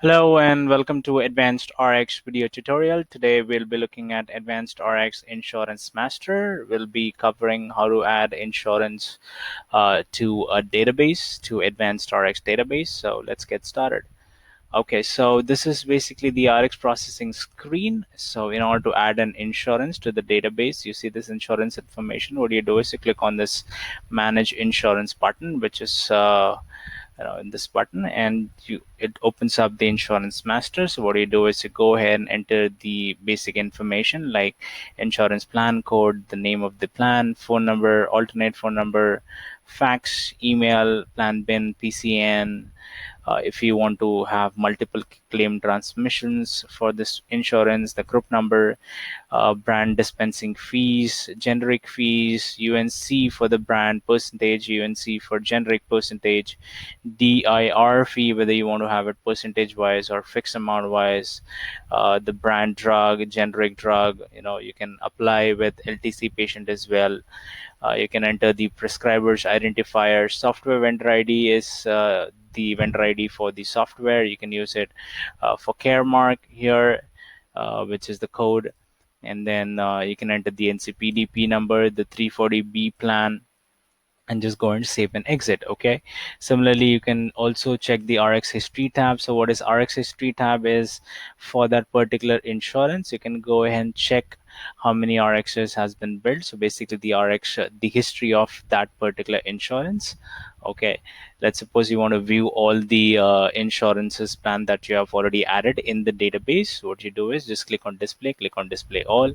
Hello and welcome to Advanced RX video tutorial. Today we'll be looking at Advanced RX Insurance Master. We'll be covering how to add insurance to a database, to Advanced RX database. So let's get started. Okay, so this is basically the RX processing screen. So in order to add an insurance to the database, you see this insurance information. What you do is you click on this Manage Insurance button, which is in this button, and it opens up the insurance master. So what you do is you go ahead and enter the basic information like insurance plan code, the name of the plan, phone number, alternate phone number, fax, email, plan bin, PCN. If you want to have multiple claim transmissions for this insurance, the group number, brand dispensing fees, generic fees, UNC for the brand percentage, UNC for generic percentage, DIR fee, whether you want to have it percentage wise or fixed amount wise, the brand drug, generic drug, you can apply with LTC patient as well. You can enter the prescriber's identifier. Software vendor ID is the vendor ID for the software. You can use it for Caremark here, which is the code. And then you can enter the NCPDP number, the 340B plan, and just go and save and exit. Okay, similarly you can also check the RX history tab. So what is RX history tab is for that particular insurance. You can go ahead and check how many RXs has been built. So basically the RX, the history of that particular insurance. Okay, let's suppose you want to view all the insurances plan that you have already added in the database. What you do is just click on display all.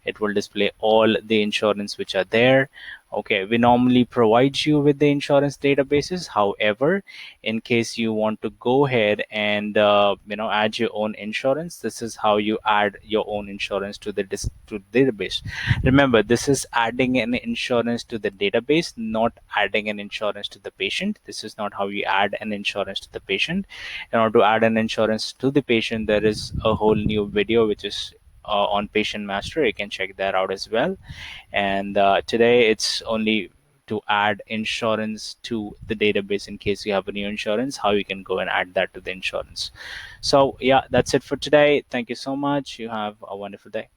It will display all the insurance which are there. Okay, we normally provide you with the insurance databases. However, in case you want to go ahead and add your own insurance, this is how you add your own insurance to the database. Remember, this is adding an insurance to the database, not adding an insurance to the patient. This is not how you add an insurance to the patient. In order to add an insurance to the patient, there is a whole new video which is on Patient Master. You can check that out as well. And today it's only to add insurance to the database. In case you have a new insurance, how you can go and add that to the insurance. So yeah, that's it for today. Thank you so much. You have a wonderful day.